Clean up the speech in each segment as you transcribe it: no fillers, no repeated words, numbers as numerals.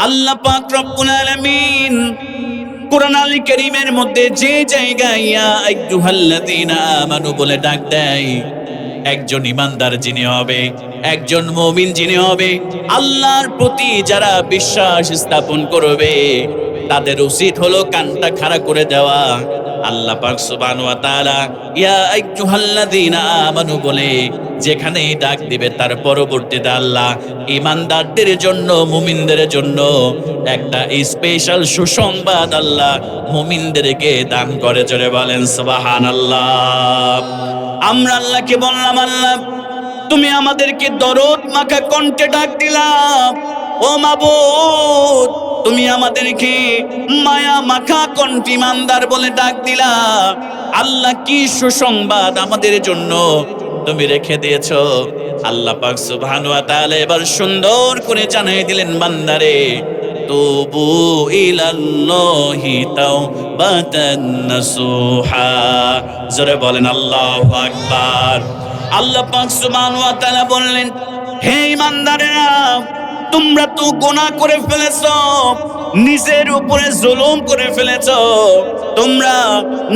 আল্লাহ পাক রব্বুল আলামিন কুরআন আল কারীমের মধ্যে যে জায়গায় ইয়া আইয়ুহাল্লাযীনা আমানু বলে ডাক দেয়, একজন ইমানদার যিনি হবে, একজন মুমিন যিনি হবে, আল্লাহর প্রতি যারা বিশ্বাস স্থাপন করবে, তাদের উচিত হলো কানটা খাড়া করে দেওয়া। আল্লাহ পাক সুবহানাহু ওয়া তাআলা ইয়া আইয়ুহাল্লাযীনা আমানু বলে যেখানে ডাক দিবে, তার পরবর্তীতে আল্লাহ ইমানদারদের জন্য, মুমিনদের জন্য একটা স্পেশাল সুসংবাদ আল্লাহ মুমিনদেরকে দান করে। জোরে বলেন সুবহানাল্লাহ। আমরা আল্লাহকে বললাম, আল্লাহ তুমি আমাদেরকে দরদ মাখা কণ্ঠে ডাক দিলাম, ও মাবুদ তুমি আমাদেরকে মায়া মাখা কণ্ঠে ইমানদার বলে ডাক দিলা। আল্লাহ কি সুসংবাদ আমাদের জন্য তুমি রেখে দিয়েছো। আল্লাহ পাক সুবহানাহু ওয়া তাআলা এবার সুন্দর করে জানিয়ে দিলেন, বান্দারে তুবু ইলাল্লাহি তাওবাতান নাসুহা। জোরে বলেন আল্লাহু আকবার। আল্লাহ পাক সুবহানাহু ওয়া তাআলা বললেন, হে ইমানদারেরা, তোমরা তো গুনাহ করে ফেলেছো, নিজের উপরে জুলুম করে ফেলেছো, তোমরা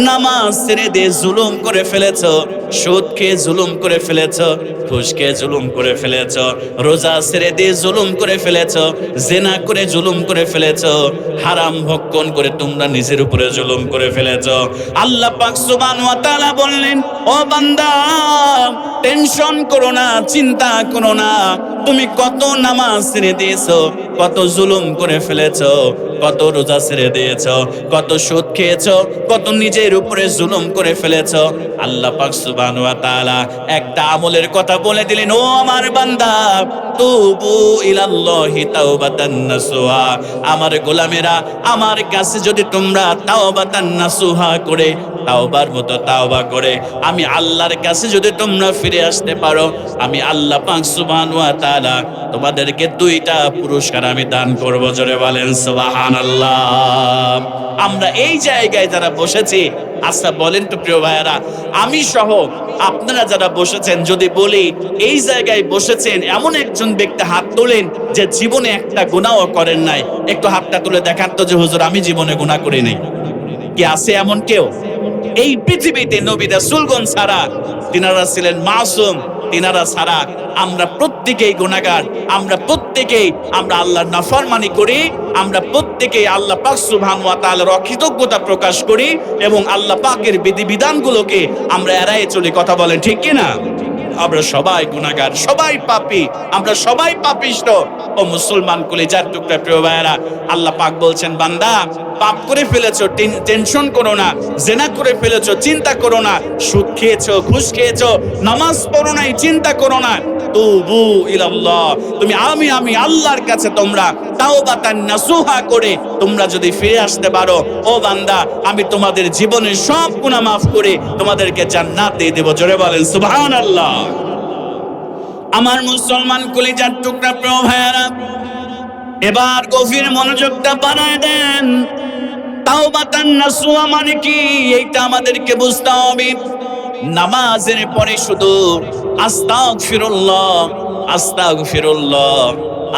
নামাজ ছেড়ে দিয়ে জুলুম করে ফেলেছো, সুদ খেয়ে জুলুম করে ফেলেছো, ঘুষ খেয়ে জুলুম করে ফেলেছো, রোজা ছেড়ে দিয়ে জুলুম করে ফেলেছো, জিনা করে জুলুম করে ফেলেছো, হারাম ভক্ষণ করে তোমরা নিজের উপরে জুলুম করে ফেলেছো। আল্লাহ পাক সুবহানাহু ওয়া তাআলা বললেন, ও বান্দা টেনশন করো না, চিন্তা করো না, তুমি কত নামাজ ছেড়ে দিয়েছো, কত জুলুম করে ফেলেছো, কত রোজা ছেড়ে দিয়েছো, কত সুদ খেয়েছো, কত নিজের উপরে জুলুম করে ফেলেছো। আল্লাহ পাক সুবহানাহু ওয়া তাআলা একটা আমলের কথা বলে দিলেন, ও আমার বান্দা তুবু ইলাল্লাহি তাওবাতান নাসুহা। আমার গোলামেরা, আমার কাছে যদি তোমরা তাওবাতান নাসুহা করে, তাওবার মতো তাওবা করে আমি আল্লাহর কাছে যদি তোমরা ফিরে আসতে পারো, আমি আল্লাহ পাক সুবহানাহু ওয়া তাআলা তোমাদেরকে দুইটা পুরস্কার আমি দান করব। জোরে বলেন সুবহানাল্লাহ। আমরা এই জায়গায় যারা বসেছি, আচ্ছা বলেন তো প্রিয় ভাইয়েরা, আমি সহ আপনারা যারা বসেছেন, যদি বলি এই জায়গায় বসেছেন এমন একজন ব্যক্তি হাত তোলেন যে জীবনে একটা গুনাহও করেন নাই। একটু হাতটা তুলে দেখান তো যে হুজুর আমি জীবনে গুনাহ করি নাই। কি আছে এমন কেউ? এই পৃথিবীতে নবী রাসূলগণ ছাড়া, তিনারা ছিলেন মাসুম, তিনারা ছাড়া আমরা প্রত্যেকেই গুনাহগার, আমরা প্রত্যেকেই আমরা আল্লাহর নাফরমানি করি, আমরা প্রত্যেকেই আল্লাহ পাক সুবহানাহু ওয়া তাআলার অকৃতজ্ঞতা প্রকাশ করি এবং আল্লাহ পাকের বিধিবিধানগুলোকে আমরা এড়ায়ে চলি। কথা বলেন ঠিক কিনা? আমরা সবাই গুনাহগার, সবাই পাপী, আমরা সবাই পাপিষ্ঠ। ও মুসলমান কলিজার টুকরা প্রিয় ভাইয়েরা, আল্লাহ পাক বলছেন, বান্দা পাপ করে ফেলেছো, টেনশন করো না, জিনা করে ফেলেছো, চিন্তা করো না, সুদ খেয়েছো, ঘুষ খেয়েছো, নামাজ পড়ো নাই, চিন্তা করো না, তুবু ইলাল্লাহ, তুমি আমি আল্লাহর কাছে তোমরা তাওবাতান নাসুহা করে তোমরা যদি ফিরে আসতে পারো, ও বান্দা আমি তোমাদের জীবনের সব গুনাহ মাফ করে তোমাদেরকে জান্নাত দিয়ে দেব। জোরে বলেন সুবহানাল্লাহ। আমার মুসলমান কলিজার টুকরা প্রিয় ভাইয়েরা, এবার গভীর মনোযোগটা বাড়ায় দেন। তাওবাতান নাসুহা মানে কি, এইটা আমাদেরকে বুঝতে হবে। নামাজের পরে শুধু আস্তাগফিরুল্লাহ, আস্তাগফিরুল্লাহ,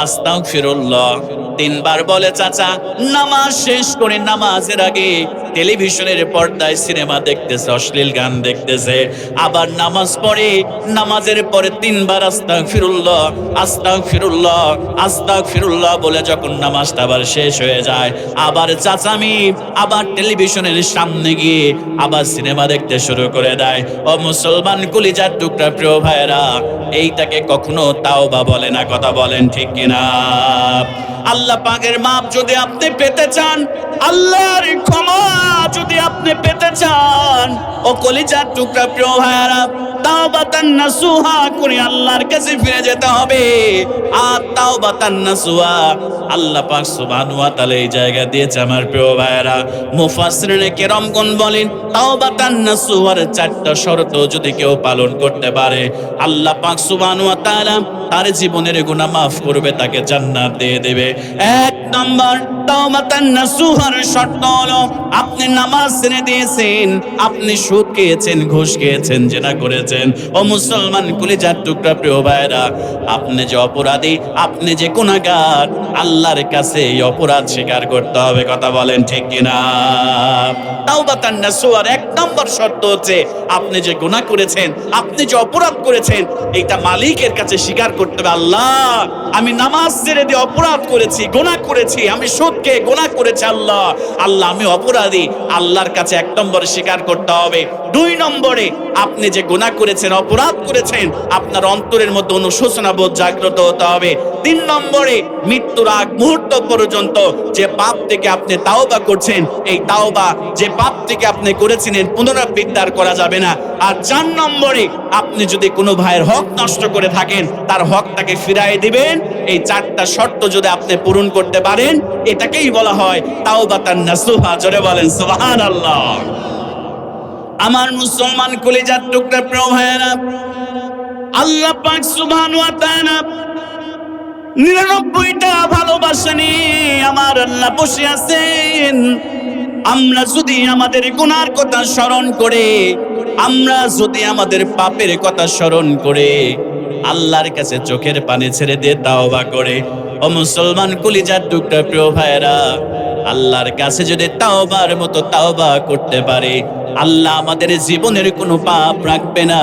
আস্তাগফিরুল্লাহ তিনবার বলে চাচা নামাজ শেষ করে নামাজের আগে টেলিভিশনের পর্দায় সিনেমা দেখতেছে, অশ্লীল গান দেখতেছে, আবার নামাজ পড়ে, নামাজের পরে তিনবার আস্তাগফিরুল্লাহ, আস্তাগফিরুল্লাহ, আস্তাগফিরুল্লাহ বলে যখন নামাজটা আবার শেষ হয়ে যায়, আবার চাচামি আবার টেলিভিশনের সামনে গিয়ে আবার সিনেমা দেখতে শুরু করে দেয়। ও মুসলমান কলিজার টুকরা প্রিয় ভাইরা, এইটাকে কখনো তাওবা বলে না। কথা বলেন ঠিক কিনা? আল্লাহ পাকের মাপ যদি আপনি পেতে চান, আল্লাহর ক্ষমা যদি আপনি পেতে চান, ও কলিজার টুকরা প্রিয় ভাইরা, তাওবাতান নাসুহা করে আল্লাহর কাছে ফিরে যেতে হবে। আর তাওবাতান নাসুহা আল্লাহ পাক সুবহানাহু ওয়া তাআলা এই জায়গা দিয়েছে। আমার প্রিয় ভাইরা, মুফাসসিরিনে কেরামগণ বলেন, তাওবাতান নাসুহার চারটা শর্ত যদি কেউ পালন করতে পারে, আল্লাহ পাক সুবহানাহু ওয়া তাআলা তার জীবনের গুনাহ মাফ করবে, তাকে জান্নাত দিয়ে দেবে। এক নম্বর তাওবাতান নাসুহার শর্ত হলো, আপনি নামাজ ছেড়ে দিয়েছেন, আপনি সুদ খেয়েছেন, ঘুষ খেয়েছেন, জিনা করেছেন, করেছেন। ও মুসলমান কলিজার টুকরা প্রিয় ভাইরা, আপনি যে অপরাধী, আপনি যে গুনাহগার, আল্লাহর কাছে এই অপরাধ স্বীকার করতে হবে। কথা বলেন ঠিক কিনা? তাওবাতান নাসুহার এক নম্বর শর্ত হচ্ছে আপনি যে গুনাহ করেছেন, আপনি যে অপরাধ করেছেন, এইটা মালিকের কাছে স্বীকার করতে হবে। আল্লাহ, আমি নামাজ ছেড়ে দিয়ে অপরাধ করেছি, গুনাহ করেছি, আমি সুদকে গুনাহ করেছি। আল্লাহ, আল্লাহ আমি অপরাধী। আল্লাহর কাছে এক নম্বরে স্বীকার করতে হবে। দুই নম্বরে, আপনি যে গুনাহ করেছেন, অপরাধ করেছেন, আপনার অন্তরের মধ্যে অনুশোচনা বোধ জাগ্রত হতে হবে। তিন নম্বরে, মৃত্যুর আগ মুহূর্ত পর্যন্ত যে পাপ থেকে আপনি তাওবা করছেন, এই তাওবা যে পাপ থেকে আপনি করেছিলেন পুনরাবৃত্তি আর করা যাবে না। আর চার নম্বরে, আপনি যদি কোনো ভাইয়ের হক নষ্ট করে থাকেন, তার হকটাকে ফিরিয়ে দিবেন। এই চারটা শর্ত যদি আপনি পূরণ করতে পারেন, এটাকেই বলা হয় তাওবাতান নাসুহা। জোরে বলেন সুবহানাল্লাহ। আমার মুসলমান কলিজার টুকরা প্রিয় ভাইয়েরা, আল্লাহ পাক সুবহানাহু ওয়া তাআলা 99টা ভালোবাসা নিয়ে আমার আল্লাহ বসে আছেন। আমরা যদি আমাদের গুনার কথা স্মরণ করে, আমরা যদি আমাদের পাপের কথা স্মরণ করে আল্লাহর কাছে চোখের পানি ছেড়ে দিয়ে তাওবা করে, ও মুসলমান কলিজার টুকরা প্রিয় ভাইরা, আল্লাহর কাছে যদি তাওবার মতো তাওবা করতে পারে, আল্লাহ আমাদের জীবনের কোনো পাপ রাখবে না।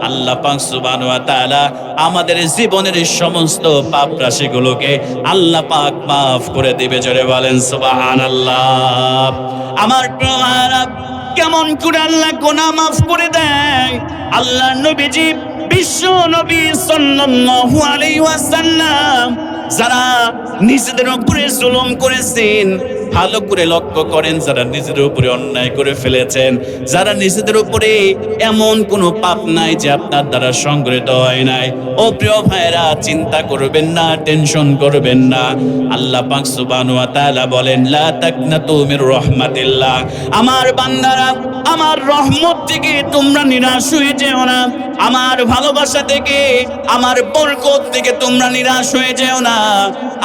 আল্লাহ পাক সুবহানাহু ওয়া তাআলা আমাদের জীবনের সমস্ত পাপ রাশিগুলোকে আল্লাহ পাক মাফ করে দিবে। জোরে বলেন সুবহানাল্লাহ। আমার প্রিয় ভাইরা, কেমন করে আল্লাহ গুনাহ মাফ করে দেয়? আল্লাহ নবীজি, বিশ্ব নবী সাল্লাল্লাহু আলাইহি ওয়াসাল্লাম যারা নিজেদের উপরে জুলুম করেছেন, ভালো করে লক্ষ্য করেন, যারা নিজেদের উপরে অন্যায় করে ফেলেছেন, যারা নিজেদের উপরে এমন কোনো পাপ নাই যে আপনার দ্বারা সংগৃহীত হয় নাই, ও প্রিয় ভাইরা, চিন্তা করবেন না, টেনশন করবেন না। আল্লাহ পাক সুবহানাহু ওয়া তাআলা বলেন, লা তাকনাতু মির রাহমাতিল্লাহ। আমার বান্দারা, আমার রহমত থেকে তোমরা নিরাশ হয়ে যেও না, আমার ভালোবাসা থেকে, আমার বরকত থেকে তোমরা নিরাশ হয়ে যেও না।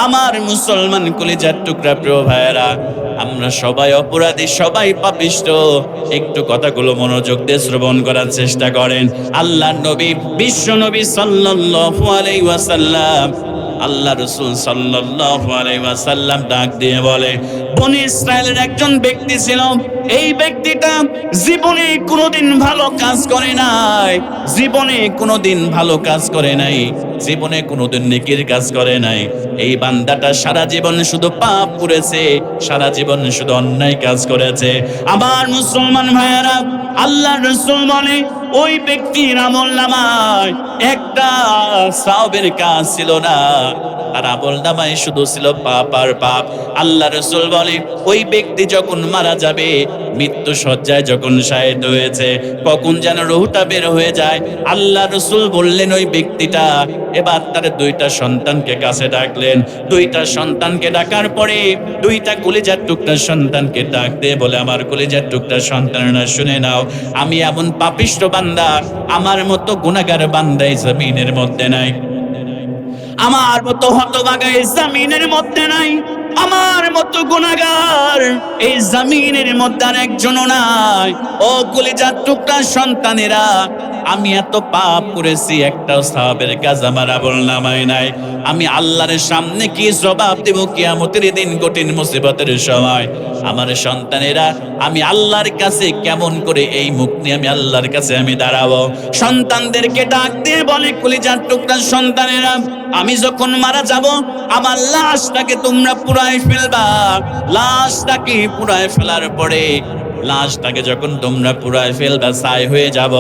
আমার মুসলমান কলিজার টুকরা প্রিয় ভাইয়েরা, আমরা সবাই অপরাধী, সবাই পাপিষ্ঠ। একটু কথাগুলো মনোযোগ দিয়ে শ্রবণ করার চেষ্টা করেন। আল্লাহর নবী, বিশ্ব নবী সাল্লাল্লাহু আলাইহি ওয়াসাল্লাম, আল্লাহ রাসূল সাল্লাল্লাহু আলাইহি ওয়াসাল্লাম ডাক দিয়ে বলে, বনি ইসরায়েলের একজন ব্যক্তি ছিল। এই ব্যক্তিটা জীবনে কোনোদিন ভালো কাজ করে নাই, জীবনে কোনোদিন ভালো কাজ করে নাই, জীবনে কোনোদিন নেকির কাজ করে নাই। এই বান্দাটা সারা জীবন শুধু পাপ করেছে, সারা জীবন শুধু অন্যায় কাজ করেছে। আমার মুসলমান ভাইয়েরা, আল্লাহ রাসূল বলে, ওই ব্যক্তির আমলনামায় একটা সওয়াবের কাজ ছিল না, আর আমলনামায় শুধু ছিল পাপ আর পাপ। আল্লাহ রাসূল বলে, ওই ব্যক্তি যখন মারা যাবে, মৃত্যু শয্যায় যখন শায়িত হয়েছে, কখন যেন রূহটা বের হয়ে যায়, আল্লাহ রাসূল বললেন, ওই ব্যক্তিটা এবার তার দুইটা সন্তানকে কাছে ডাকলেন। দুইটা সন্তানকে ডাকার পরে দুইটা কলিজার টুকরা সন্তানকে ডাক দিয়ে বলে, আমার কলিজার টুকরা সন্তানেরা শুনে নাও, আমি এমন পাপিষ্ঠ বান্দা, আমার মতো গুনাহগার বান্দা এই জমিনের মধ্যে নাই, আমার মতো হতভাগা এই জমিনের মধ্যে নাই, আমার মতো গুনাহগার এই জমিনের মধ্যে আর একজনও নাই। ও কলিজার টুকরা সন্তানেরা, আমি এত পাপ করেছি, একটাও সওয়াবের কাজ আমার আমলনামায় নাই। আমি আল্লাহর সামনে কি জবাব দেব কিয়ামতের দিন, কঠিন মুসিবতের সময়? আমার সন্তানেরা, আমি আল্লাহর কাছে কেমন করে এই মুখ নিয়ে আমি আল্লাহর কাছে আমি দাঁড়াবো? সন্তানদেরকে ডাক দিয়ে বলে, কলিজার টুকরা সন্তানেরা, আমি যখন মারা যাব, আমার লাশটাকে তোমরা পুড়ায় ফেলবা। লাশটাকে পুড়ায় ফেলার পরে, লাশটাকে যখন তোমরা পুড়ায় ফেলবা, ছাই হয়ে যাব,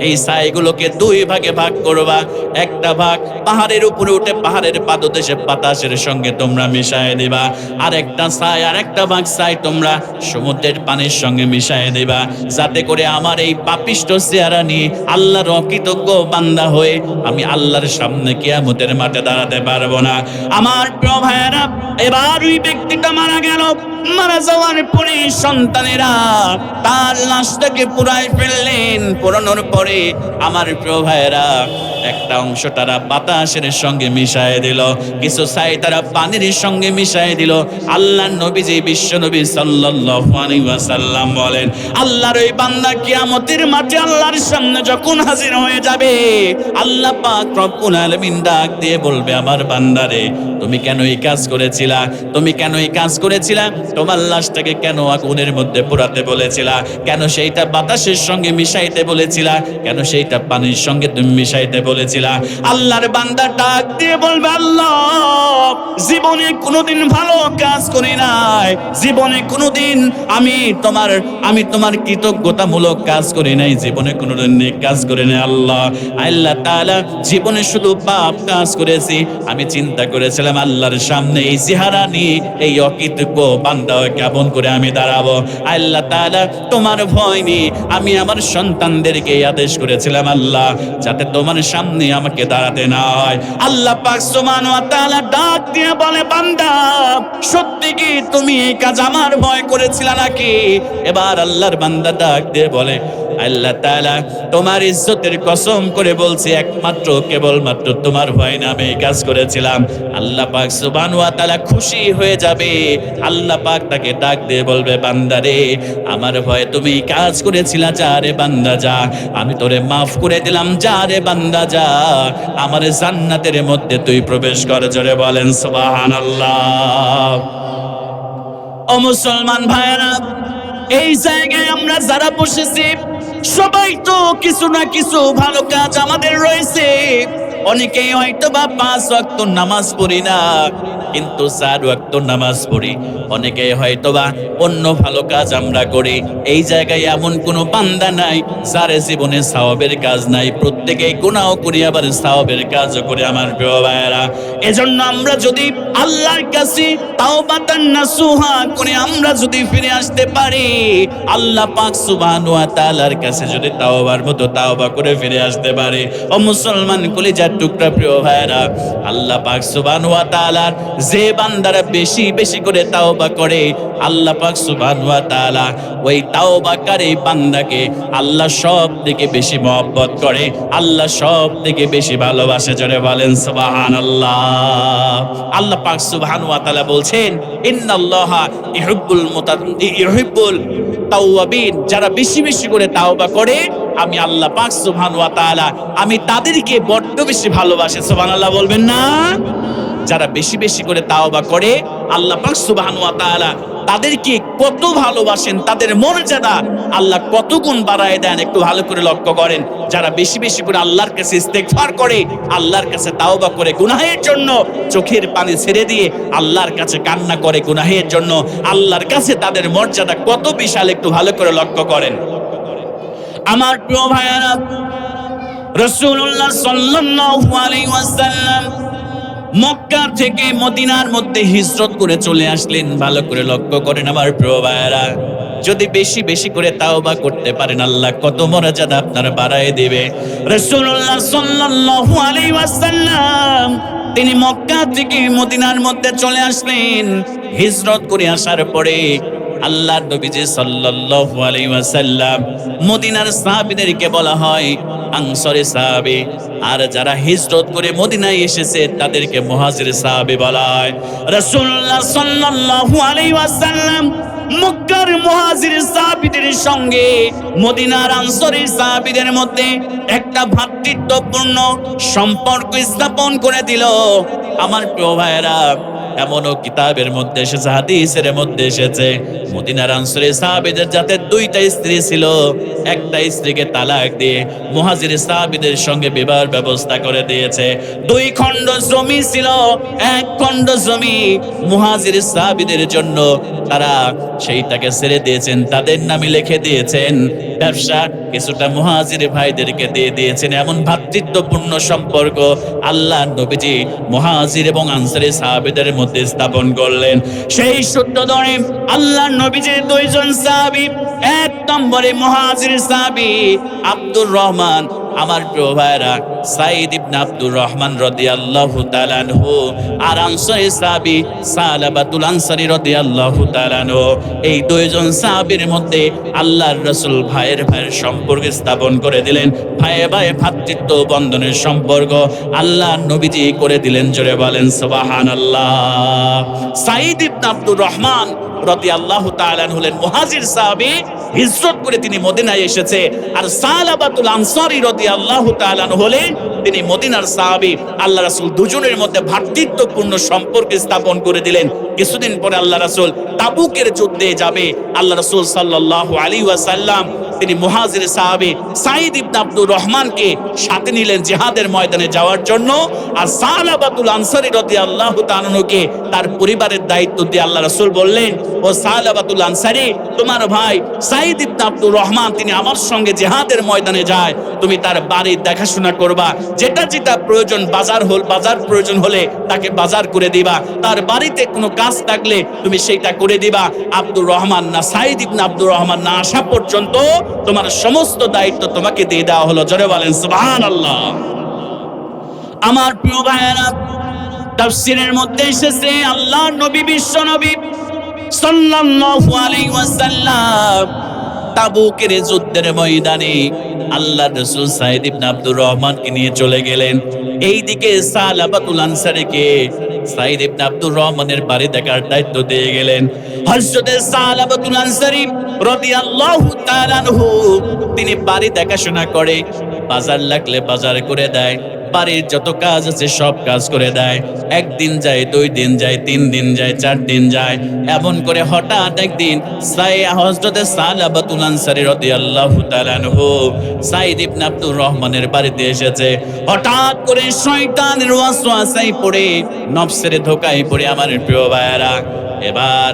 এই ছাইগুলোকে দুই ভাগে ভাগ করবা। একটা ভাগ পাহাড়ের উপরে উঠে পাহাড়ের পাদদেশে বাতাসের সঙ্গে তোমরা মিশায় দিবা, আর একটা ছাই, আর একটা ভাগ ছাই তোমরা সমুদ্রের পানির সঙ্গে মিশায় দিবা, যাতে করে আমার এই পাপিষ্ঠ চেহারা নিয়ে আল্লাহর অকৃতজ্ঞ বান্দা হয়ে আমি আল্লাহর সামনে কিয়ামতের মাঠে দাঁড়াতে পারবো না। আমার প্রিয় ভাইয়েরা, এবার ওই ব্যক্তিটা মারা গেল। মারা যাওয়ার পরে সন্তানেরা তার লাশটাকে পুড়ায় ফেললেন। পোড়ানোর পরে আমার প্রিয় ভাইয়েরা, একটা অংশ তারা বাতাসের সঙ্গে মিশায় দিল, কিছু ছাই তারা পানির সঙ্গে মিশায় দিল। আল্লাহর নবীজি বিশ্ব নবী সাল্লাল্লাহু আলাইহি ওয়াসাল্লাম বলেন, আল্লাহর ওই বান্দা কিয়ামতের মাঠে আল্লাহর সামনে যখন হাজির হয়ে যাবে, আল্লাহ পাক রব্বুল আলামিন ডাক দিয়ে বলবে, আমার বান্দারে তুমি কেন এই কাজ করেছিলা? তুমি কেন এই কাজ করেছিলা? তোমার লাশটাকে কেন আগুনের মধ্যে পোড়াতে বলেছিলা? কেন সেইটা বাতাসের সঙ্গে মিশাইতে বলেছিলা? কেন সেইটা পানির সঙ্গে তুমি মিশাইতে বলেছিলা? আল্লাহর বান্দা ডাক দিয়ে বলবে, আল্লাহ জীবনে কোনোদিন ভালো কাজ করি নাই, জীবনে কোনোদিন আমি তোমার কৃতজ্ঞতামূলক কাজ করি নাই, জীবনে কোনোদিন নেক কাজ করি নাই। আল্লাহ তাআলা জীবনে শুধু পাপ কাজ করেছি। আমি চিন্তা করেছিলাম আল্লাহর সামনে এই চেহারা নিয়ে এই অকৃতজ্ঞ বান্দা কেমন করে আমি দাঁড়াবো। আল্লাহ তাআলা তোমার ভয় নিয়ে আমি আমার সন্তানদেরকে আদেশ করেছিলাম, আল্লাহ যাতে তোমার সামনে আমাকে দাঁড়াতে না হয়। আল্লাহ পাক সুবহানাহু ওয়া তাআলা ডাক দিয়ে বলে, বান্দা সত্যি কি তুমি এই কাজ আমার ভয় করেছিলা নাকি? এবার আল্লাহর বান্দা ডাক দিয়ে বলে, আল্লাহ তাআলা তোমার ইজ্জতের কসম করে বলছি, একমাত্র কেবলমাত্র তোমার ভয় না আমি এই কাজ করেছিলাম। আল্লাহ পাক সুবহানাহু ওয়া তাআলা খুশি হয়ে যাবে। আল্লাহ পাক তাকে ডাক দিয়ে বলবে, বান্দা রে আমার ভয়ে তুমি এই কাজ করেছিলা, যা রে বান্দা যা, আমি তোরে মাফ করে দিলাম, যা রে বান্দা যা, আমার জান্নাতের মধ্যে তুই প্রবেশ কর। জোরে বলেন সুবহানাল্লাহ। ও মুসলমান ভাইরা, এই জায়গায় আমরা যারা বসেছি সবাই তো কিছু না কিছু ভালো কাজ আমাদের রয়েছে। অনেকেই হয়তো বা 5 ওয়াক্ত নামাজ পড়ি না, কিন্তু 4 ওয়াক্ত নামাজ পড়ি। অনেকেই হয়তো বা অন্য ভালো কাজ আমরা করি। এই জায়গায় এমন কোনো বান্দা নাই যার জীবনে সওয়াবের কাজ নাই। প্রত্যেকেই গুনাহ করি, আবার সওয়াবের কাজও করি। আমার প্রিয় ভাইয়েরা, এজন্য আমরা যদি আল্লাহর কাছে তাওবাতান নাসুহা করে আমরা যদি ফিরে আসতে পারি, আল্লাহ পাক সুবহানাহু ওয়া তাআলার কাছে যদি তাওবার মতো তাওবা করে ফিরে আসতে পারি, ও মুসলমান কলিজার টুকরা প্রিয় ভাইয়েরা, আল্লাহ পাক সুবহানাহু ওয়া তাআলার যে বান্দারা বেশি বেশি করে তাওবা করে, আল্লাহ পাক সুবহানাহু ওয়া তাআলা ওই তাওবাকারী বান্দাকে আল্লাহ সব থেকে বেশি মহব্বত করে, আল্লাহ সব থেকে বেশি ভালোবাসে। জোরে বলেন সুবহানাল্লাহ। আল্লাহ পাক সুবহানাহু ওয়া তাআলা বলছেন, ইন্নাল্লাহা ইউহিব্বুল তাওয়াবিন, যারা বেশি বেশি করে তাওবা করে আমি আল্লাহ পাক সুবহানাহু ওয়া তাআলা আমি তাদেরকে বড্ড বেশি ভালোবাসি। সুবহানাল্লাহ বলবেন না? যারা বেশি বেশি করে তাওবা করে আল্লাহ পাক সুবহানাহু ওয়া তাআলা তাদেরকে কত ভালোবাসেন, তাদের মর্যাদা আল্লাহ কত গুণ বাড়ায় দেন। একটু ভালো করে লক্ষ্য করেন, যারা বেশি বেশি করে আল্লাহর কাছে ইস্তেগফার করে, আল্লাহর কাছে তাওবা করে, গুনাহের জন্য চোখের পানি ছেড়ে দিয়ে আল্লাহর কাছে কান্না করে গুনাহের জন্য, আল্লাহর কাছে তাদের মর্যাদা কত বিশাল। একটু ভালো করে লক্ষ্য করেন। আমার প্রিয় ভাইয়েরা, রাসূলুল্লাহ সাল্লাল্লাহু আলাইহি ওয়াসাল্লাম মক্কা থেকে মদিনার মধ্যে হিজরত করে চলে আসলেন। ভালো করে লক্ষ্য করেন আমার প্রিয় ভাইয়েরা, যদি বেশি বেশি করে তাওবা করতে পারেন আল্লাহ কত মর্যাদা আপনার বাড়ায় দিবে। রাসূলুল্লাহ সাল্লাল্লাহু আলাইহি ওয়াসাল্লাম তিনি মক্কা থেকে মদিনার মধ্যে চলে আসলেন। হিজরত করে আসার পরে আল্লাহর নবীজি সাল্লাল্লাহু আলাইহি ওয়াসাল্লাম মদিনার সাহাবীদেরকে বলা হয় আনসারী সাহাবী, আর যারা হিজরত করে মদিনায় এসেছে তাদেরকে মুহাজির সাহাবী বলা হয়। রাসূলুল্লাহ সাল্লাল্লাহু আলাইহি ওয়াসাল্লাম মক্কার মুহাজির সাহাবীদের সঙ্গে মদিনার আনসারী সাহাবীদের মধ্যে একটা ভ্রাতৃত্বপূর্ণ সম্পর্ক স্থাপন করে দিল। আমার প্রিয় ভাইয়েরা, এমনও কিতাবের মধ্যে এসেছে, হাদিসের মধ্যে এসেছে, মদিনার আনসারী সাহাবীদের যাতে 2টা স্ত্রী ছিল, একটা স্ত্রীকে তালাক দিয়ে মুহাজির সাহাবীদের সঙ্গে বিবাহের ব্যবস্থা করে দিয়েছে। 2 খণ্ড জমি ছিল, 1 খণ্ড জমি মুহাজির সাহাবীদের জন্য তারা সেইটাকে ছেড়ে দিয়েছেন, তাদের নামে লিখে দিয়েছেন। ব্যবসা কিছুটা মুহাজির ভাইদেরকে দিয়ে দিয়েছেন। এমন ভ্রাতৃত্বপূর্ণ সম্পর্ক আল্লাহ নবীজি মুহাজির এবং আনসারী সাহাবীদের মধ্যে স্থাপন করলেন। সেই সূত্র ধরে আল্লাহ নবীজির 2 জন সাহাবী, 1 নম্বরে মুহাজির সাহাবী আব্দুর রহমান আমার প্রিয় ভাইরা, সাঈদ ইবনে আব্দুর রহমান রাদিয়াল্লাহু তাআলা আনহু আর আনসারী সাহাবী সালাবাতুল আনসারী রাদিয়াল্লাহু তাআলা আনহু, এই দুইজন সাহাবীর মধ্যে আল্লাহর রাসূল ভাইয়ের সম্পর্ক স্থাপন করে দিলেন। ভাইয়ে ভাইয়ে ভ্রাতৃত্ব বন্ধনের সম্পর্ক আল্লাহর নবীজি করে দিলেন। জোরে বলেন সুবহানাল্লাহ। সাঈদ ইবনে আব্দুর রহমান রাদিয়াল্লাহু তাআলা আনহু হলেন মুহাজির সাহাবী, হিজরত করে তিনি মদিনায় এসেছে। আর সালাবাতুল আনসারী রাদিয়াল্লাহু তাআলা আনহু হলেন তিনি মদিনার সাহাবী। আল্লাহ রাসূল দুজনের মধ্যে ভ্রাতৃত্বপূর্ণ সম্পর্ক স্থাপন করে দিলেন। কিছুদিন পরে আল্লাহ রাসূল তাবুকের যুদ্ধে যাবে। আল্লাহ রাসূল সাল্লাল্লাহু আলাইহি ওয়াসাল্লাম তিনি মুহাজির সাহাবী সাঈদ ইবনে আব্দুর রহমানকে সাথে নিলেন জিহাদের ময়দানে যাওয়ার জন্য। আর সালাবাতুল আনসারী রাদিয়াল্লাহু তাআলা আনহুকে তার পরিবারের দায়িত্ব দিয়ে আল্লাহ রাসূল বললেন, ও সালাবাতুল আনসারী, তোমার ভাই সাঈদ ইবনে আব্দুর রহমান তিনি আমার সঙ্গে জিহাদের ময়দানে যায়, তুমি তার বাড়ির দেখাশোনা করবা, যেটা যেটা প্রয়োজন বাজার প্রয়োজন হলে তাকে বাজার করে দিবা, তার বাড়িতে কোনো কাজ থাকলে তুমি সেইটা করে দিবা। আব্দুর রহমান না সাঈদ ইবনে আব্দুর রহমান না আসা পর্যন্ত তোমার সমস্ত দায়িত্ব তোমাকে দিয়ে দেওয়া হলো। জোরে বলেন সুবহানাল্লাহ। আমার প্রিয় ভাইয়েরা, তাফসীরের মধ্যে এসেছে আল্লাহর নবী বিশ্ব নবী সাল্লাল্লাহু আলাইহি ওয়াসাল্লাম তাবুকের যুদ্ধের ময়দানে আল্লাহর রাসূল সাঈদ ইবনে আব্দুর রহমানকে নিয়ে চলে গেলেন। এইদিকে সালাবাতুল আনসারীকে সাঈদ ইবনে আব্দুর রহমানের বাড়ি দেখার দায়িত্ব দিয়ে গেলেন। হযরত সালাবাতুল আনসারী রাদিয়াল্লাহু তাআলা আনহু তিনি বাড়ি দেখাশোনা করে, বাজার লাগলে বাজার করে দেয়, বাড়ির যত কাজ আছে সব কাজ করে দেয়। একদিন যায়, 2 দিন যায়, 3 দিন যায়, 4 দিন যায়। এমন করে হঠাৎ একদিন হযরত সালাবাতুল আনসারী রাদিয়াল্লাহু তাআলা আনহু সাঈদ ইবনে আব্দুর রহমানের বাড়িতে এসেছে। হঠাৎ করে শয়তানের ওয়াসওয়াসায় পড়ে, নফসের ধোঁকায় পড়ে আমার প্রিয় ভাইয়েরা, এবার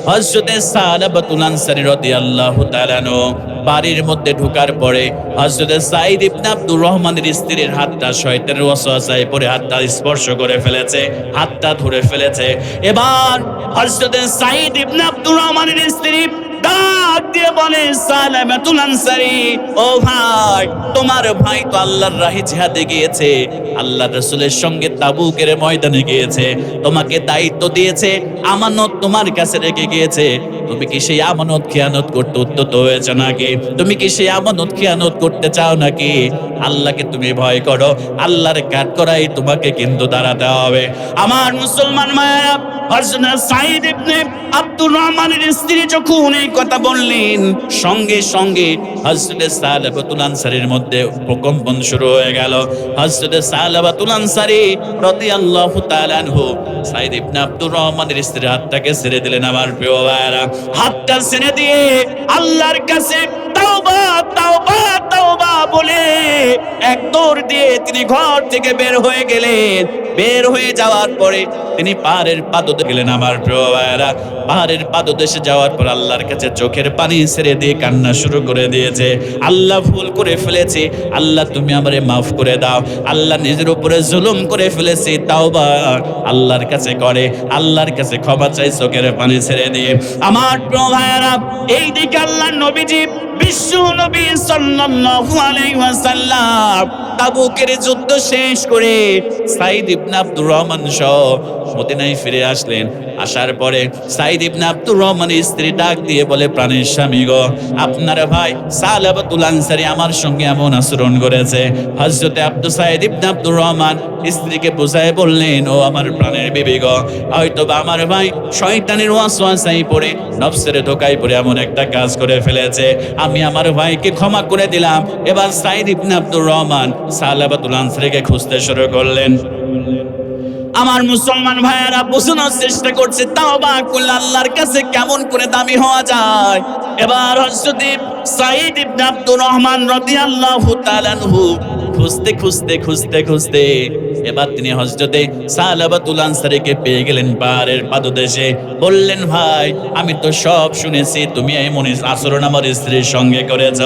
হযরতে সালাবাতুল আনসারী রাদিয়াল্লাহু তাআলা আনহু বাড়ির মধ্যে ঢোকার পরে হযরত সাঈদ ইবনে আব্দুর রহমানের স্ত্রীর হাতটা শয়তানের ওয়াসওয়াসায় পড়ে হাতটা স্পর্শ করে ফেলেছে, হাতটা ধরে ফেলেছে। এবার হযরত সাঈদ ইবনে আব্দুর রহমানের স্ত্রী ডাক দিয়ে বলে, সালাবাতুল আনসারী, ও ভাই, তোমার ভাই তো আল্লাহর রাহে জিহাদে গিয়েছে, আল্লাহর রাসূলের সঙ্গে তাবুকের ময়দানে গিয়েছে, তোমাকে দায়িত্ব দিয়েছে, আমানত তোমার কাছে রেখে গিয়েছে। তুমি কি সেই আমানত খেয়ানত করতে উদ্যত হয়েছে নাকি? তুমি কি সেই আমানত খেয়ানত করতে চাও নাকি? আল্লাহকে তুমি ভয় করো, আল্লাহর কাজ করাই তোমাকে কিন্তু দাঁড়াতে হবে। আমার মুসলমান মায়েরা, হযরত সাঈদ ইবনে আব্দুর রহমানের স্ত্রী যখন এই কথা বললেন, সঙ্গে সঙ্গে হযরত সালাবাতুল আনসারীর মধ্যে প্রকম্পন শুরু হয়ে গেল। হযরত সালাবাতুল আনসারী রাদিয়াল্লাহু তাআলা আনহু সাঈদ ইবনে আব্দুর রহমানের স্ত্রীর হাতটাকে ছেড়ে দিলেন। আমার প্রিয় ভাইরা, হাতটা ছেড়ে দিয়ে আল্লাহর কাছে তাওবা তাওবা তাওবা বলে এক দৌড় দিয়ে তিনি ঘর থেকে বের হয়ে গেলেন। বের হয়ে যাওয়ার পরে তিনি পাহাড়ের পাদদেশে গেলেন। আমার প্রিয় ভাইরা, পাহাড়ের পাদদেশে যাওয়ার পর আল্লাহর কাছে চোখের পানি ছেড়ে দিয়ে কান্না শুরু করে দিয়েছে। আল্লাহ ভুল করে ফেলেছি, আল্লাহ তুমি আমারে মাফ করে দাও, আল্লাহ নিজের উপরে জুলুম করে ফেলেছি, তাওবা আল্লাহর কাছে করে, আল্লাহর কাছে ক্ষমা চাই চোখের পানি ছেড়ে দিয়ে। আমার প্রিয় ভাইরা, এই দিকে আল্লাহর নবীজি বিশ্ব নবী সাল্লাল্লাহু আলাইহি ওয়াসাল্লাম তাবুকের যুদ্ধ শেষ করে সাঈদ ইবনে আব্দুর রহমান সহ মদিনায় ফিরে আসলেন। আসার পরে সাঈদ ইবনে আব্দুর রহমানের স্ত্রী ডাক দিয়ে বলে, প্রাণের স্বামী গো, আপনার ভাই সালাবাতুল আনসারী আমার সঙ্গে এমন আচরণ করেছে। হযরতে সাঈদ ইবনে আব্দুর রহমান স্ত্রীকে বুঝায় বললেন, ও আমার প্রাণের বিবি গো, হয়তোবা আমার ভাই শয়তানের ওয়াসওয়াসায় পড়ে, নফসের ধোঁকায় পড়ে এমন একটা কাজ করে ফেলেছে, আমি আমার ভাইকে ক্ষমা করে দিলাম। এবার সাঈদ ইবনে আব্দুর রহমান সালাবাতুল আনসারীকে খুঁজতে শুরু করলেন। আমার মুসলমান ভাইয়েরা বোঝানোর চেষ্টা করছে তাওবা করলে আল্লাহর কাছে কেমন করে দামি হওয়া যায়। এবার হযরত সাঈদ ইবনে আব্দুর রহমান রাদিয়াল্লাহু তাআলা আনহু খুঁজতে খুঁজতে খুঁজতে খুঁজতে এবার তিনি হযরতে সালাবাতুল আনসারীকে পেয়ে গেলেন পাহাড়ের পাদদেশে। বললেন, ভাই আমি তো সব শুনেছি, তুমি এমন আচরণ আমার স্ত্রীর সঙ্গে করেছ।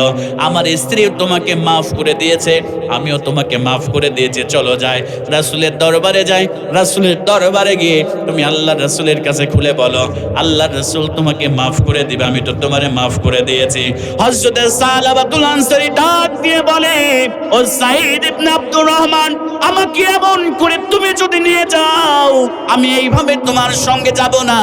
আমার স্ত্রী তোমাকে মাফ করে দিয়েছে, আমিও তোমাকে মাফ করে দিয়েছি, চলো যাই রাসূলের দরবারে যাই। রাসূলের দরবারে গিয়ে তুমি আল্লাহ রাসূলের কাছে খুলে বলো, আল্লাহ রাসূল তোমাকে মাফ করে দিবে, আমি তো তোমারে মাফ করে দিয়েছি। হযরতে সালাবাতুল আনসারী ডাক দিয়ে বলে, ও সাঈদ ইবনে আব্দুর রহমান, আমাকে এমন করে তুমি যদি নিয়ে যাও, আমি এইভাবে তোমার সঙ্গে যাব না।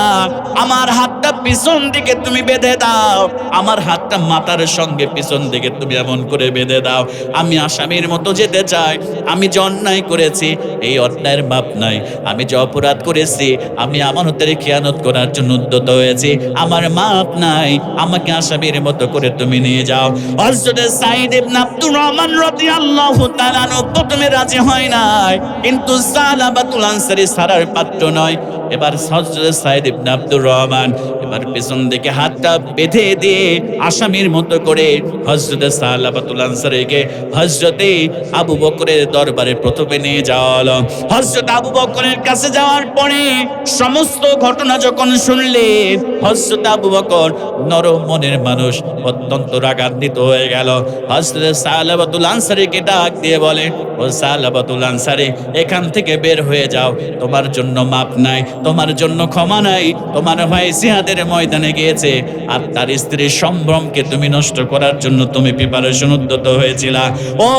আমার হাতটা পিছন দিকে তুমি বেঁধে দাও, আমার হাতটা মাথার সঙ্গে পিছন দিকে তুমি এমন করে বেঁধে দাও। আমি আসামির মতো যেতে চাই। আমি যে অন্যায় করেছি, এই অন্যায়ের মাপ নাই। আমি যে অপরাধ করেছি, আমি আমানতের খেয়ানত করার জন্য উদ্যত হয়েছি, আমার মাপ নাই। আমাকে আসামির মতো করে তুমি নিয়ে যাও। হযরত সাঈদ ইবনে আব্দুর রহমান রাদিয়াল্লাহু তাআলা প্রথমে রাজি হয় নাই, কিন্তু সালাবাতুল আনসারী ছাড়ার পাত্র নয়। এবার হযরত সাঈদ ইবনে আব্দুর রহমান এবার পেছন দিকে হাতটা বেঁধে দিয়ে আসামির মতো করে হযরত সালাবাতুল আনসারীকে হযরতে আবু বকরের দরবারে প্রথমে নিয়ে যাওয়া হলো। হযরত আবু বকরের কাছে যাওয়ার পরে সমস্ত ঘটনা যখন শুনলেন, হযরত আবু বকর নরম মনের মানুষ, অত্যন্ত রাগান্বিত হয়ে গেল। হযরত সালাবাতুল আনসারীকে ডাক দিয়ে বলে, ও সালাবাতুল আনসারী, এখান থেকে বের হয়ে যাও, তোমার জন্য মাপ নাই, তোমার জন্য ক্ষমা নাই। তোমার ভাই জিহাদের ময়দানে গিয়েছে, আর তার স্ত্রীর সম্ভ্রমকে তুমি নষ্ট করার জন্য তুমি প্রিপারেশন উদ্যত হয়েছিলা। ও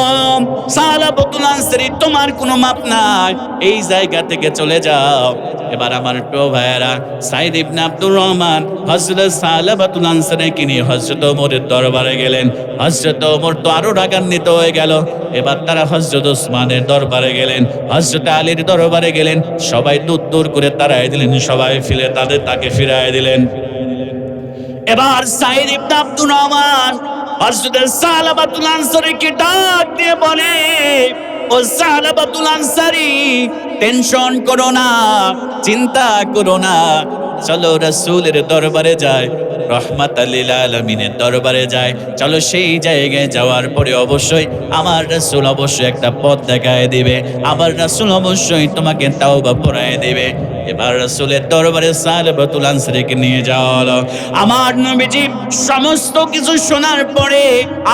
সালাবাতুল আনসারী, তোমার কোনো মাপ নাই, এই জায়গা থেকে চলে যাও। এবার আমার প্রিয় ভাইয়েরা, সাঈদ ইবনে আব্দুর রহমান হযরত সালাবাতুল আনসারীকে নিয়ে হযরত ওমরের দরবারে গেলেন। হযরত ওমর তো আরো রাগান্বিত হয়ে গেল। এবার তারা হযরত ওসমানের দরবারে গেলেন, হযরত আলীর দরবারে গেলেন। সবাই দূর দূর করে তাড়াই দিলেন, সবাই তাকে ফিরায় দিলেন। এবার সাঈদ ইবনে আব্দুর রহমান হযরত সালাবাতুল আনসারীকে ডাক দিয়ে বলে, ও সালাবাতুল আনসারী, টেনশন করো না, চিন্তা করো না, চলো রাসূলের দরবারে যাই, রহমাতাল লিল আলামিনের দরবারে যাই। চলো সেই জায়গায় যাওয়ার পরে অবশ্যই আমার রাসূল অবশ্যই একটা পথ দেখায় দিবে, আমার রাসূল অবশ্যই তোমাকে তাওবা পড়ায় দিবে। এবার রাসূলের দরবারে সালাবাতুল আনসারীকে নিয়ে যাওয়া হলো। আমার নবীজি সমস্ত কিছু শোনার পরে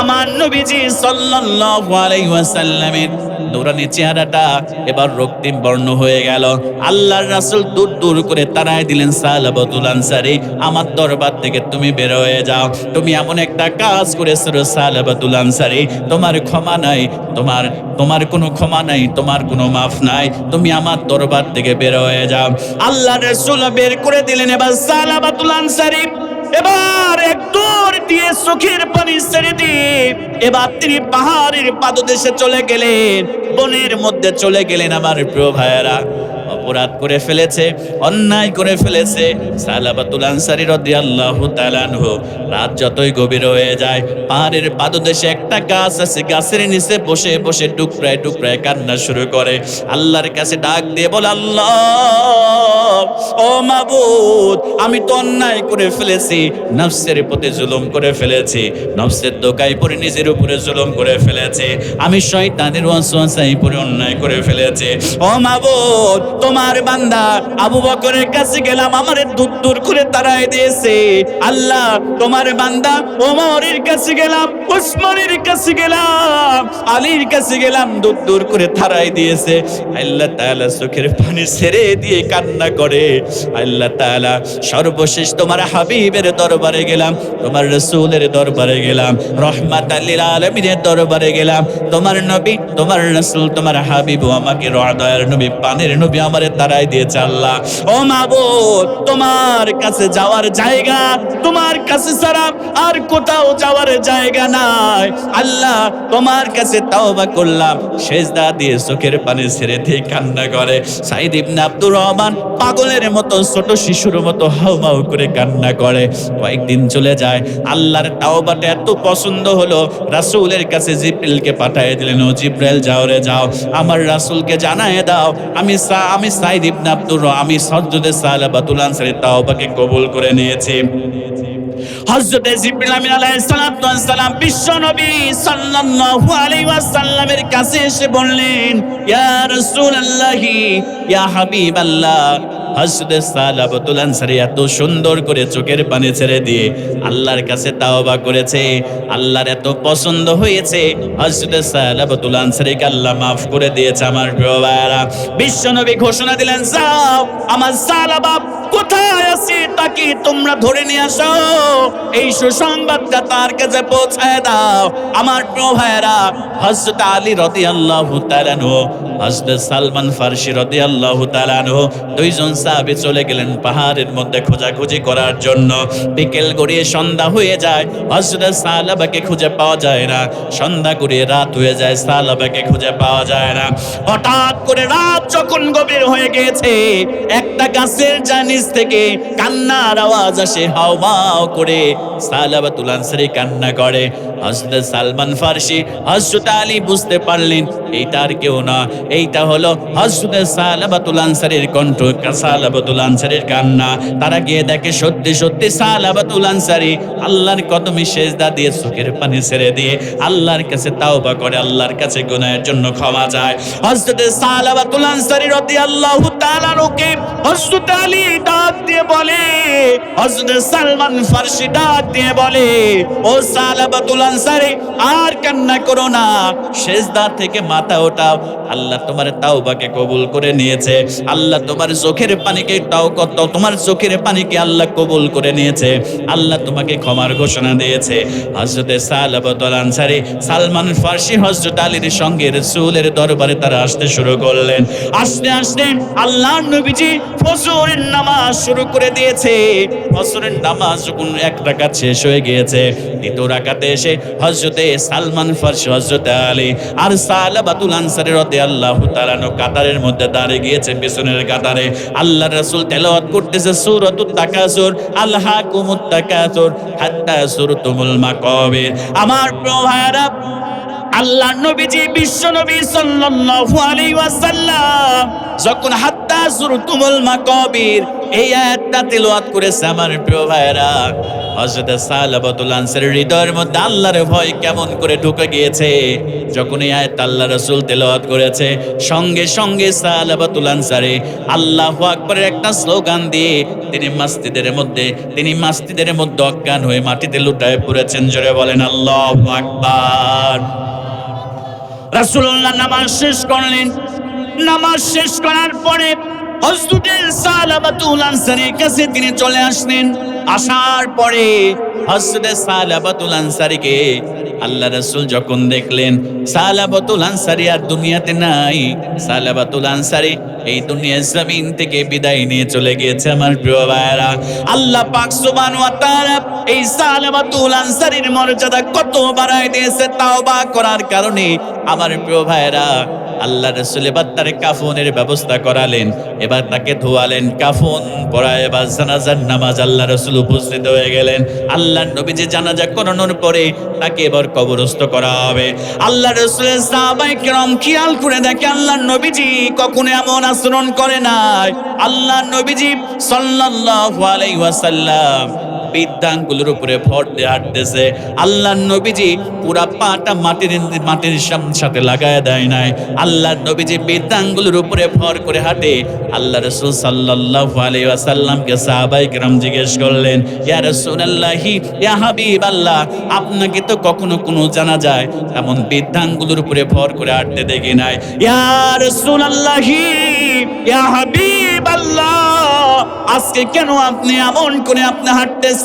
আমার নবীজি সাল্লাল্লাহু আলাইহি ওয়াসাল্লামের নূরানী চেহারাটা এবার রক্তিম বর্ণ হয়ে গেল। আল্লাহর রাসূল দূর দূর করে তাড়ায় দিলেন, সালাবাতুল আনসারী, আমার দরবার থেকে তুমি বের হয়ে যাও। তুমি এমন একটা কাজ করেছো সালাবাতুল আনসারী, তোমার ক্ষমা নাই, তোমার কোনো ক্ষমা নাই, তোমার কোনো মাফ নাই, তুমি আমার দরবার থেকে বের হয়ে যাও। আল্লাহর রাসূল বের করে দিলেন। এবার সালাবাতুল আনসারী এবার এক দৌড় দিয়ে চোখের পানি ছেড়ে দিয়ে এবার তিনি পাহাড়ের পাদদেশে চলে গেলেন, বনের মধ্যে চলে গেলেন। আমার প্রিয় ভাইয়েরা, অপরাধ করে ফেলেছে, অন্যায় করে ফেলেছে সালাবাতুল আনসারী রাদিয়াল্লাহু তাআলা আনহু। রাত যতই গভীর হয়ে যায়, পাহাড়ের পাদদেশে একটা গাছ আছে, গাছের নিচে বসে বসে টুকরায় টুকরায় কান্না শুরু করে। আল্লাহর কাছে ডাক দিয়ে বলে, আল্লাহ, ও মাবুদ, আমি তো অন্যায় করে ফেলেছি, নফসের প্রতি জুলুম করে ফেলেছি, নফসের দোকায় পড়ে নিজের উপরে জুলুম করে ফেলেছি, আমি শয়তানের ওয়াসওয়াসায় পড়ে অন্যায় করে ফেলেছি। ও মাবুদ, তোমার বান্দা আবু বকরের কাছে গেলাম, আমারে দূর দূর করে তাড়ায় দিয়েছে। আল্লাহ, তোমার বান্দা ওমরের কাছে গেলাম, উসমানের কাছে গেলাম, আলীর কাছে গেলাম, দূর দূর করে তাড়ায় দিয়েছে। আল্লাহ তাআলা চোখের পানি ছেড়ে দিয়ে কান্না করে, আল্লাহ তাআলা সর্বশেষ তোমার হাবিবের দরবারে গেলাম, তোমার রাসূলের দরবারে গেলাম, রহমাতাল লিল আলামিনের দরবারে গেলাম। তোমার নবী, তোমার রাসূল, তোমার হাবিব আমাকে হৃদয়ের নবী, পানের নবী আমারে তাড়াই দিয়েছে। আল্লাহ, ও মাবুদ, তোমার কাছে যাওয়ার জায়গা, তোমার কাছে ছাড়া আর কোথাও যাওয়ার জায়গা নাই। আল্লাহ, তোমার কাছে তাওবা করলাম। সেজদা দিয়ে চোখের পানি ছেড়ে দিয়ে কান্না করে। সাঈদ ইবনে আব্দুর রহমান পাগলের মতো, ছোট শিশুর মতো হাউমাউ করে কান্না করে। কয়েকদিন চলে যায়, আল্লাহর তাওবাটা এত পছন্দ হলো, রাসূলের কাছে জিবরিলকে পাঠিয়ে দিলেন, ও জিবরাইল, যাও রে যাও, আমার রাসূলকে জানায়ে দাও আমি সাঈদ ইবনে আব্দুর রহমান, আমি হযরত সালাবাতুল আনসারী তাওবাকে কবুল করে নিয়েছি। হযরত জিবরিল আমিন আলাইহিস সালাম বিশ্ব নবী সাল্লাল্লাহু আলাইহি ওয়াসাল্লামের কাছে এসে বললেন, ইয়া রাসূলুল্লাহি, ইয়া হাবিবাল্লাহ, হযরত সালাবাতুল আনসারী এত সুন্দর করে চোখের পানি ছেড়ে দিয়ে আল্লাহর কাছে তাওবা করেছে, আল্লাহর এত পছন্দ হয়েছে, হযরত সালাবাতুল আনসারীকে আল্লাহ মাফ করে দিয়েছে। আমার প্রিয় ভাইরা, বিশ্বনবী ঘোষণা দিলেন, যাও আমার সালাবা কোথায় আছে তাকে তোমরা ধরে নিয়ে আসো, এই সুসংবাদটা তার কাছে পৌঁছায় দাও। আমার প্রিয় ভাইরা, হযরত আলী রাদিয়াল্লাহু তাআলা আনহু, হযরত সালমান ফারসি রাদিয়াল্লাহু তাআলা আনহু, দুইজন সাহাবী চলে গেলেন পাহাড়ের মধ্যে খোঁজাখুঁজি করার জন্য। বিকেল গড়িয়ে সন্ধ্যা হয়ে যায়, হযরত সালাবাকে খুঁজে পাওয়া যায় না। সন্ধ্যা গড়িয়ে রাত হয়ে যায়, সালাবাকে খুঁজে পাওয়া যায় না। হঠাৎ করে রাত যখন গভীর হয়ে গেছে, একটা গাছের নিচ থেকে কান্নার আওয়াজ আসে, হাওমাও করে সালাবাতুল আনসারী কান্না করে। হযরত সালমান ফারসি, হযরত আলী বুঝতে পারলেন এইটা আর কেউ না, এইটা হলো হযরত সালাবাতুল আনসারীর কণ্ঠ, সালাবাতুল আনসারীর কান্না। তারা গিয়ে দেখে সত্যি সত্যি সালাবাতুল আনসারী আল্লাহর কদমে সেজদা দিয়ে চোখের পানি ছেড়ে দিয়ে আল্লাহর কাছে তাওবা করে, আল্লাহর কাছে গুনাহের জন্য ক্ষমা চায়। হযরত সালাবাতুল আনসারী রাদিয়াল্লাহু তাআলা আনহুকে হযরত আলী ডাক দিয়ে বলে, হযরত সালমান ফারসি ডাক দিয়ে বলে, ও সালাবাতুল আনসারী, আর কান্না করো না, সেজদা থেকে মাথা ওঠাও, আল্লাহ তোমার তাওবাকে কবুল করে নিয়েছে, আল্লাহ তোমার চোখের পানিকে তোমার চোখের পানিকে আল্লাহ কবুল করে নিয়েছে, আল্লাহ তোমাকে ক্ষমার ঘোষণা দিয়েছে। হযরত সালাবাতুল আনসারী সালমান ফারসি হযরত আলীর সঙ্গে রাসূলের দরবারে তারা আসতে শুরু করলেন। আস্তে আস্তে আল্লাহর নবীজি ফজরের নামাজ শুরু করে দিয়েছে। ফজরের নামাজ যখন এক রাকাত শেষ হয়ে গিয়েছে, দ্বিতীয় রাকাতে এসে হযরত সালমান ফারসি, হযরত আলী আর সালাবাতুল আনসারী রাদিয়াল্লাহু তাআলা কাতারের মধ্যে দাঁড়িয়ে গিয়েছে, পিছনের কাতারে। আল্লাহর রাসূল তেলাওয়াত করতেছে সূরাতুত তাকাসুর, আলহাকুমুত তাকাসুর হাত্তা যুরতুমুল মাকাবির। আমার প্রিয় ভাইরা, আল্লাহর নবীজি বিশ্ব নবী সাল্লাল্লাহু আলাইহি ওয়াসাল্লাম যখন হাত্তা যুরতুমুল মাকাবির এই আয়াতটা তেলাওয়াত করেছে, আমার প্রিয় ভাইরা, হযরত সালাবাতুল আনসারীর হৃদয়ের মধ্যে আল্লাহর ভয় কেমন করে ঢুকে গিয়েছে। যখন এই আয়াত আল্লাহ রাসূল তেলাওয়াত করেছে, সঙ্গে সঙ্গে সালাবাতুল আনসারী আল্লাহু আকবারের একটা স্লোগান দিয়ে তিনি মসজিদের মধ্যে অজ্ঞান হয়ে মাটিতে লুটায় পড়েছেন। জোরে বলেন আল্লাহু আকবার। রাসূলুল্লাহ নামাজ শেষ করলেন। নামাজ শেষ করার পরে হযরত সালাবাতুল আনসারীর কাছে তিনি চলে আসলেন। আসার পরে হযরত সালাবাতুল আনসারীকে আল্লাহ রাসূল যখন দেখলেন সালাবাতুল আনসারী আর দুনিয়াতে নাই, সালাবাতুল আনসারী এই দুনিয়ার জমিন থেকে বিদায় নিয়ে চলে গিয়েছে। আমার প্রিয় ভাইরা, আল্লাহ পাক সুবহানাহু ওয়া তাআলা এই সালাবাতুল আনসারীর মর্যাদা কত বাড়ায় দিয়েছে তাওবা করার কারণে। আমার প্রিয় ভাইরা, আল্লাহ রাসূল এবার তার কাফনের ব্যবস্থা করালেন, এবার তাকে ধোয়ালেন, কাফন পরায় এবার জানাজার নামাজ আল্লাহ রাসূল উপস্থিত হয়ে গেলেন। আল্লাহ নবীজি জানাজা করানোর পরে তাকে এবার কবরস্থ করা হবে। আল্লাহ রাসূলের সাহাবায়ে কেরাম খেয়াল করে দেখে আল্লাহ নবীজি কখনো এমন আচরণ করে নাই। আল্লাহ নবীজি সাল্লাল্লাহু আলাইহি ওয়াসাল্লাম বৃদ্ধাঙ্গুলের উপরে ভর দিয়ে হাঁটতেছে। আল্লাহ নবীজি পুরা পাটা মাটির সাথে লাগায় দেয় নাই। আল্লাহ নবীজি বৃদ্ধাঙ্গুলের উপরে ভর করে হাঁটে। আল্লাহ রাসূল সাল্লাল্লাহু আলাইহি ওয়াসাল্লামকে সাহাবায়ে কেরাম জিজ্ঞেস করলেন, ইয়া রাসূলুল্লাহি, ইয়া হাবিবাল্লাহ, আপনাকে তো কখনো কোনো জানাজায় এমন বৃদ্ধাঙ্গুলের উপরে ভর করে হাঁটতে দেখি নাই। ইয়া রাসূলুল্লাহি, ইয়া হাবিবাল্লাহ, আজকে কেন আপনি এমন করে আপনি হাঁটতেছেন?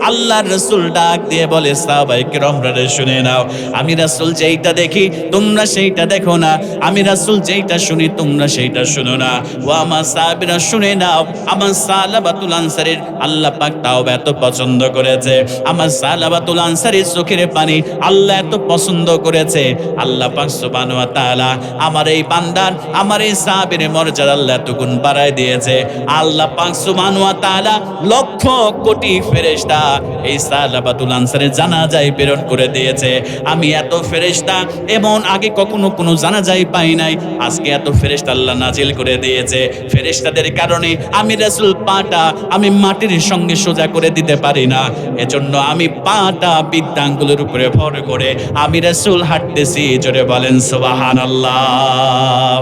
আল্লাহর রাসূল ডাক দিয়ে বলে, সাহাবায়ে কেরামরা শুনে নাও, আমি রাসূল যেইটা দেখি তোমরা সেইটা দেখো না, আমি রাসূল যেইটা শুনি তোমরা সেইটা শুনো না। ও আমার সাহাবীরা শুনে নাও, আমার সালাবাতুল আনসারীর আল্লাহ পাক তাওবা এত পছন্দ করেছে, আমার সালাবাতুল আনসারীর চোখের পানি আল্লাহ এত পছন্দ করেছে। আল্লাহ পাক সুবহানাহু ওয়া তাআলা আমার এই বান্দার, আমার এই সাহাবীর মর্যাদা আল্লাহ এত গুণ বাড়ায় দিয়েছে। আল্লাহ আল্লাহ পাক সুবহানাহু ওয়া তাআলা লক্ষ কোটি ফেরেশতা এই সালাবাতুল আনসারের জানাজায় প্রেরণ করে দিয়েছে। আমি এত ফেরেশতা এমন আগে কখনো কোনো জানাজায় পাই নাই, আজকে এত ফেরেশতা আল্লাহ নাজিল করে দিয়েছে। ফেরেশতাদের কারণে আমি রাসূল পাটা আমি মাটির সঙ্গে সোজা করে দিতে পারি না, এজন্য আমি পাটা বৃদ্ধাঙ্গুলের উপরে ভর করে আমি রাসূল হাঁটতেছি। জোরে বলেন সুবহানাল্লাহ।